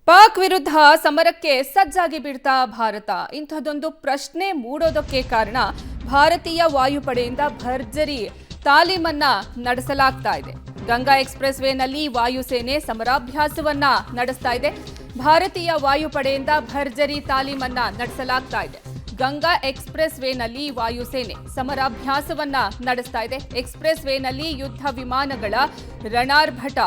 ಪಾಕ್ ವಿರುದ್ಧ ಸಮರಕ್ಕೆ ಸಜ್ಜಾಗಿ ಬಿಡ್ತಾ ಭಾರತ ಇಂಥದ್ದೊಂದು ಪ್ರಶ್ನೆ ಮೂಡೋದಕ್ಕೆ ಕಾರಣ ಭಾರತೀಯ ವಾಯುಪಡೆಯಿಂದ ಭರ್ಜರಿ ತಾಲೀಮನ್ನ ನಡೆಸಲಾಗ್ತಾ ಇದೆ. ಗಂಗಾ ಎಕ್ಸ್‌ಪ್ರೆಸ್ ವೇನಲ್ಲಿ ವಾಯುಸೇನೆ ಸಮರಾಭ್ಯಾಸವನ್ನ ನಡೆಸ್ತಾ ಇದೆ. ಭಾರತೀಯ ವಾಯುಪಡೆಯಿಂದ ಭರ್ಜರಿ ತಾಲೀಮನ್ನ ನಡೆಸಲಾಗ್ತಾ ಇದೆ. ಗಂಗಾ ಎಕ್ಸ್‌ಪ್ರೆಸ್ ವೇನಲ್ಲಿ ವಾಯುಸೇನೆ ಸಮರಾಭ್ಯಾಸವನ್ನ ನಡೆಸ್ತಾ ಇದೆ. ಎಕ್ಸ್‌ಪ್ರೆಸ್ ವೇನಲ್ಲಿ ಯುದ್ಧ ವಿಮಾನಗಳ ರಣಾರ್ಭಟ,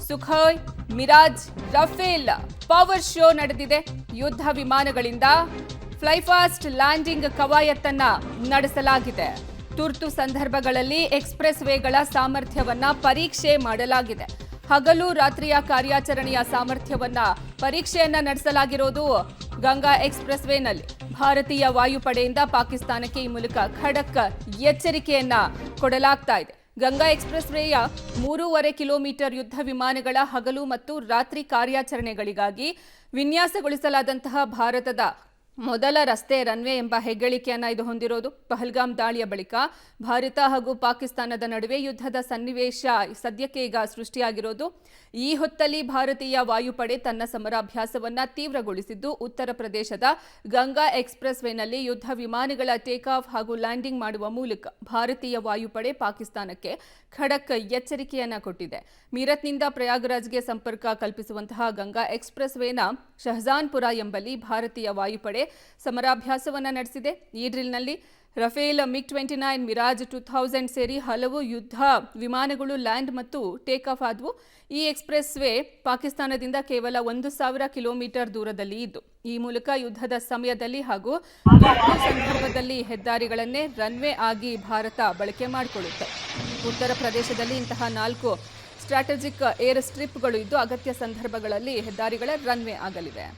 Sukhoi, Mirage, Rafale power show ನಡೆದಿದೆ. ಯುದ್ಧ ವಿಮಾನಗಳಿಂದ ಫ್ಲೈಫಾಸ್ಟ್ ಲ್ಯಾಂಡಿಂಗ್ ಕವಾಯತ್ತನ್ನ ನಡೆಸಲಾಗಿದೆ. ತುರ್ತು ಸಂದರ್ಭಗಳಲ್ಲಿ ಎಕ್ಸ್‌ಪ್ರೆಸ್ ವೇಗಳ ಸಾಮರ್ಥ್ಯವನ್ನ ಪರೀಕ್ಷೆ ಮಾಡಲಾಗಿದೆ. ಹಗಲು ರಾತ್ರಿಯ ಕಾರ್ಯಾಚರಣೆಯ ಸಾಮರ್ಥ್ಯವನ್ನ ಪರೀಕ್ಷೆಯನ್ನ ನಡೆಸಲಾಗಿರೋದು ಗಂಗಾ ಎಕ್ಸ್‌ಪ್ರೆಸ್ ವೇನಲ್ಲಿ. ಭಾರತೀಯ ವಾಯುಪಡೆಯಿಂದ ಪಾಕಿಸ್ತಾನಕ್ಕೆ ಈ ಮೂಲಕ ಖಡಕ್ ಎಚ್ಚರಿಕೆಯನ್ನ ಕೊಡಲಾಗ್ತಾ ಇದೆ. ಗಂಗಾ ಎಕ್ಸ್‌ಪ್ರೆಸ್ ವೇಯ 3.5 ಕಿಲೋಮೀಟರ್ ಯುದ್ಧ ವಿಮಾನಗಳ ಹಗಲು ಮತ್ತು ರಾತ್ರಿ ಕಾರ್ಯಾಚರಣೆಗಳಿಗಾಗಿ ವಿನ್ಯಾಸಗೊಳಿಸಲಾದಂತಹ ಭಾರತದ ಮೊದಲ ರಸ್ತೆ ರನ್ವೇ ಎಂಬ ಹೆಗ್ಗಳಿಕೆಯನ್ನ ಇದು ಹೊಂದಿರೋದು. ಪಹಲ್ಗಾಮ್ ದಾಳಿಯ ಬಳಿಕ ಭಾರತ ಹಾಗೂ ಪಾಕಿಸ್ತಾನದ ನಡುವೆ ಯುದ್ಧದ ಸನ್ನಿವೇಶ ಸದ್ಯಕ್ಕೆ ಈಗ ಸೃಷ್ಟಿಯಾಗಿರೋದು. ಈ ಹೊತ್ತಲ್ಲಿ ಭಾರತೀಯ ವಾಯುಪಡೆ ತನ್ನ ಸಮರಾಭ್ಯಾಸವನ್ನ ತೀವ್ರಗೊಳಿಸಿದ್ದು, ಉತ್ತರ ಪ್ರದೇಶದ ಗಂಗಾ ಎಕ್ಸ್‌ಪ್ರೆಸ್ ವೇನಲ್ಲಿ ಯುದ್ಧ ವಿಮಾನಗಳ ಟೇಕ್ ಆಫ್ ಹಾಗೂ ಲ್ಯಾಂಡಿಂಗ್ ಮಾಡುವ ಮೂಲಕ ಭಾರತೀಯ ವಾಯುಪಡೆ ಪಾಕಿಸ್ತಾನಕ್ಕೆ ಖಡಕ್ ಎಚ್ಚರಿಕೆಯನ್ನ ಕೊಟ್ಟಿದೆ. ಮೀರತ್ನಿಂದ ಪ್ರಯಾಗ್ರಾಜ್ಗೆ ಸಂಪರ್ಕ ಕಲ್ಪಿಸುವಂತಹ ಗಂಗಾ ಎಕ್ಸ್‌ಪ್ರೆಸ್ ವೇನ ಶಹಜಾನ್ಪುರ ಎಂಬಲ್ಲಿ ಭಾರತೀಯ ವಾಯುಪಡೆ ಸಮರಾಭ್ಯಾಸವನ್ನ ನಡೆಸಿದೆ. ಈ ಡ್ರಿಲ್ನಲ್ಲಿ ರಫೇಲ್, MiG-29, ಮಿರಾಜ್ 2000 ಸೇರಿ ಹಲವು ಯುದ್ಧ ವಿಮಾನಗಳು ಲ್ಯಾಂಡ್ ಮತ್ತು ಟೇಕ್ ಆಫ್ ಆದವು. ಈ ಎಕ್ಸ್‌ಪ್ರೆಸ್ ವೇ ಪಾಕಿಸ್ತಾನದಿಂದ ಕೇವಲ 1000 ಕಿಲೋಮೀಟರ್ ದೂರದಲ್ಲಿ ಇದ್ದು, ಈ ಮೂಲಕ ಯುದ್ಧದ ಸಮಯದಲ್ಲಿ ಹಾಗೂ ಸಂದರ್ಭದಲ್ಲಿ ಹೆದ್ದಾರಿಗಳನ್ನೇ ರನ್ವೇ ಆಗಿ ಭಾರತ ಬಳಕೆ ಮಾಡಿಕೊಳ್ಳುತ್ತೆ. ಉತ್ತರ ಪ್ರದೇಶದಲ್ಲಿ ಇಂತಹ 4 ಸ್ಟ್ರಾಟಜಿಕ್ ಏರ್ ಸ್ಟ್ರಿಪ್ಗಳು ಇದ್ದು, ಅಗತ್ಯ ಸಂದರ್ಭಗಳಲ್ಲಿ ಹೆದ್ದಾರಿಗಳ ರನ್ವೇ ಆಗಲಿವೆ.